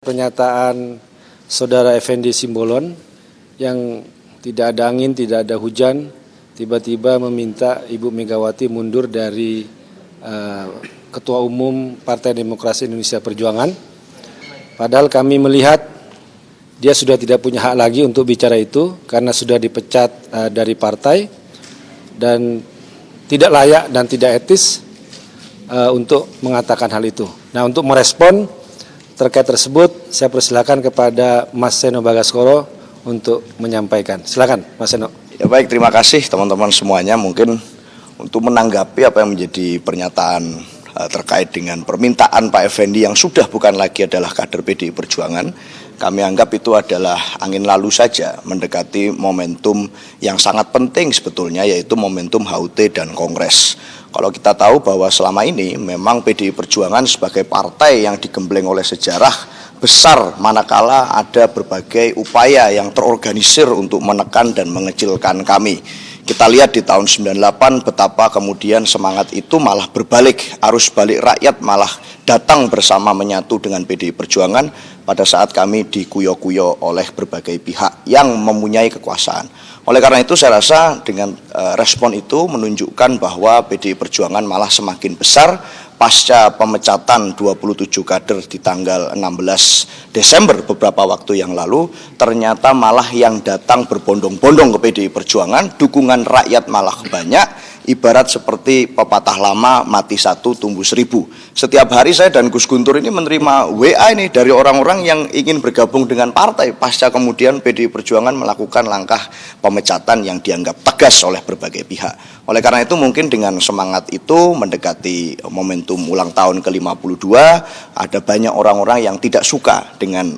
pernyataan Saudara Effendi Simbolon yang tidak ada angin, tidak ada hujan, tiba-tiba meminta Ibu Megawati mundur dari Ketua Umum Partai Demokrasi Indonesia Perjuangan. Padahal kami melihat dia sudah tidak punya hak lagi untuk bicara itu karena sudah dipecat dari partai dan tidak layak dan tidak etis untuk mengatakan hal itu. Nah, untuk merespon terkait tersebut, saya persilakan kepada Mas Seno Bagaskoro untuk menyampaikan. Silakan, Mas Seno. Ya baik, terima kasih teman-teman semuanya. Mungkin untuk menanggapi apa yang menjadi pernyataan terkait dengan permintaan Pak Effendi yang sudah bukan lagi adalah kader PDI Perjuangan, kami anggap itu adalah angin lalu saja mendekati momentum yang sangat penting sebetulnya, yaitu momentum HUT dan Kongres. Kalau kita tahu bahwa selama ini memang PDI Perjuangan sebagai partai yang digembleng oleh sejarah besar, manakala ada berbagai upaya yang terorganisir untuk menekan dan mengecilkan kami. Kita lihat di tahun 98 betapa kemudian semangat itu malah berbalik, arus balik rakyat malah datang bersama menyatu dengan PDI Perjuangan pada saat kami dikuyo-kuyo oleh berbagai pihak yang mempunyai kekuasaan. Oleh karena itu saya rasa dengan respon itu menunjukkan bahwa PDI Perjuangan malah semakin besar pasca pemecatan 27 kader di tanggal 16 Desember beberapa waktu yang lalu. Ternyata malah yang datang berbondong-bondong ke PDI Perjuangan, dukungan rakyat malah banyak. Ibarat seperti pepatah lama, mati satu tumbuh seribu. Setiap hari saya dan Gus Guntur ini menerima WA ini dari orang-orang yang ingin bergabung dengan partai pasca kemudian PDI Perjuangan melakukan langkah pemecatan yang dianggap tegas oleh berbagai pihak. Oleh karena itu mungkin dengan semangat itu mendekati momentum ulang tahun ke-52, ada banyak orang-orang yang tidak suka dengan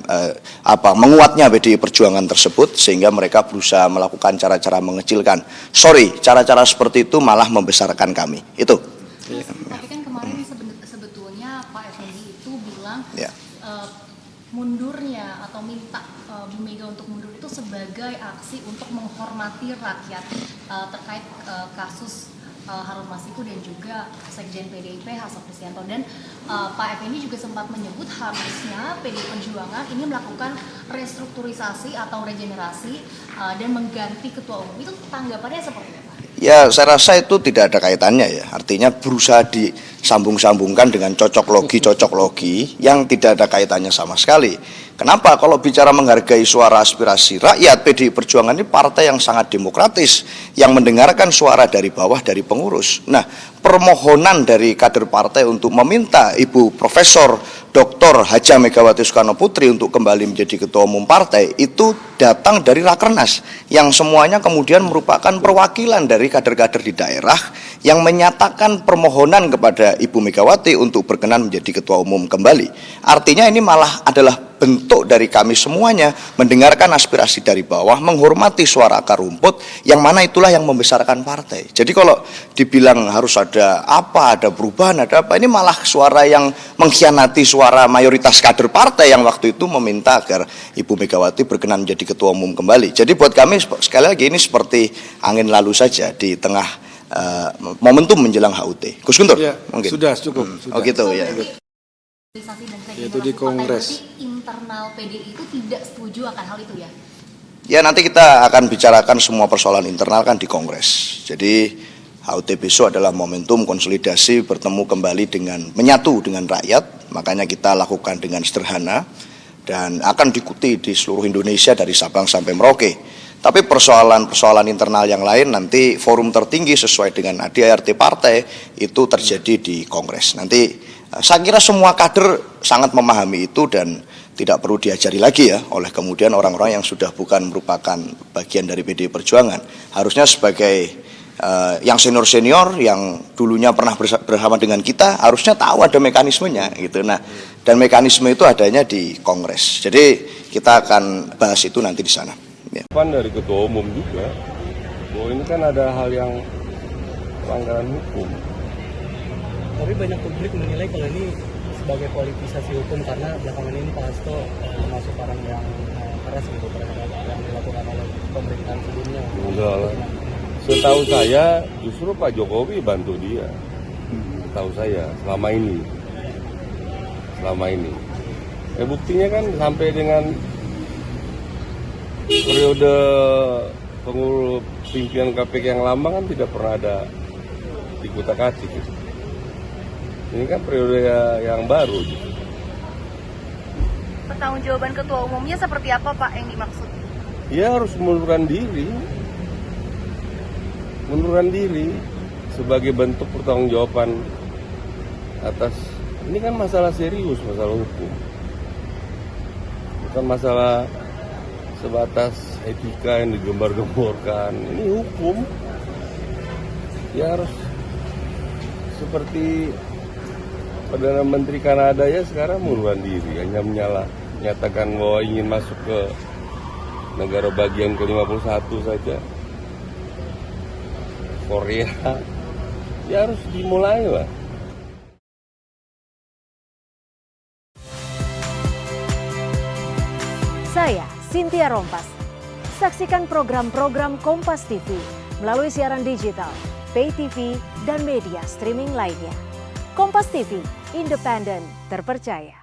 menguatnya PDI Perjuangan tersebut, sehingga mereka berusaha melakukan cara-cara mengecilkan. Sorry, cara-cara seperti itu malah membesarkan kami. Itu. Tapi kan kemarin sebetulnya Pak Effendi itu bilang ya. Mundurnya atau minta Bu Mega untuk mundur itu sebagai aksi untuk menghormati rakyat terkait kasus Harun Masiku dan juga Sekjen PDIP Hasto Kristianto. Dan Pak Effendi juga sempat menyebut harusnya PDI Perjuangan ini melakukan restrukturisasi atau regenerasi dan mengganti ketua umum. Itu tanggapannya seperti apa? Ya, saya rasa itu tidak ada kaitannya ya. Artinya berusaha disambung-sambungkan dengan cocok logi yang tidak ada kaitannya sama sekali. Kenapa? Kalau bicara menghargai suara aspirasi rakyat, PDI Perjuangan ini partai yang sangat demokratis, yang mendengarkan suara dari bawah, dari pengurus. Nah, permohonan dari kader partai untuk meminta Ibu Profesor Dr. Haja Megawati Soekarno Putri untuk kembali menjadi ketua umum partai itu datang dari Rakernas, yang semuanya kemudian merupakan perwakilan dari kader-kader di daerah yang menyatakan permohonan kepada Ibu Megawati untuk berkenan menjadi ketua umum kembali. Artinya ini malah adalah bentuk dari kami semuanya mendengarkan aspirasi dari bawah, menghormati suara akar rumput, yang mana itulah yang membesarkan partai. Jadi kalau dibilang harus ada apa, ada perubahan, ada apa, ini malah suara yang mengkhianati suara mayoritas kader partai yang waktu itu meminta agar Ibu Megawati berkenan menjadi ketua umum kembali. Jadi buat kami sekali lagi ini seperti angin lalu saja di tengah momentum menjelang HUT. Gus Guntur, ya, mungkin. Sudah cukup. Sudah. Oh gitu ya. Itu di Kongres. Internal PDI itu tidak setuju akan hal itu ya? Ya, nanti kita akan bicarakan semua persoalan internal kan di Kongres. Jadi HUT besok adalah momentum konsolidasi bertemu kembali dengan menyatu dengan rakyat. Makanya kita lakukan dengan sederhana dan akan diikuti di seluruh Indonesia dari Sabang sampai Merauke. Tapi persoalan-persoalan internal yang lain nanti forum tertinggi sesuai dengan ADART partai itu terjadi di Kongres. Nanti saya kira semua kader sangat memahami itu dan tidak perlu diajari lagi ya oleh kemudian orang-orang yang sudah bukan merupakan bagian dari PDI Perjuangan. Harusnya sebagai yang senior-senior yang dulunya pernah bersama dengan kita harusnya tahu ada mekanismenya gitu. Nah, dan mekanisme itu adanya di Kongres. Jadi kita akan bahas itu nanti di sana. Ya. Dari ketua umum juga, bahwa ini kan ada hal yang pelanggaran hukum. Tapi banyak publik menilai kalau ini sebagai politisasi hukum karena belakangan ini Pak Hasto masuk orang yang keras gitu terhadap yang dilakukan oleh pemerintahan sebelumnya. Enggak lah. Setahu saya justru Pak Jokowi bantu dia. Setahu saya selama ini. Buktinya kan sampai dengan periode pengurus pimpinan KPK yang lama kan tidak pernah ada dikutak-atik gitu. Ini kan periode yang baru gitu. Pertanggungjawaban ketua umumnya seperti apa Pak yang dimaksud? Ya harus mengundurkan diri sebagai bentuk pertanggungjawaban atas, ini kan masalah serius, masalah hukum, bukan masalah sebatas etika yang digembar-gemborkan. Ini hukum, ya harus seperti Perdana Menteri Kanada ya sekarang mengundurkan diri, hanya menyatakan bahwa ingin masuk ke negara bagian ke-51 saja. Korea, ya harus dimulai lah. Saya Cynthia Rompas. Saksikan program-program Kompas TV melalui siaran digital, pay TV, dan media streaming lainnya. Kompas TV, independen, terpercaya.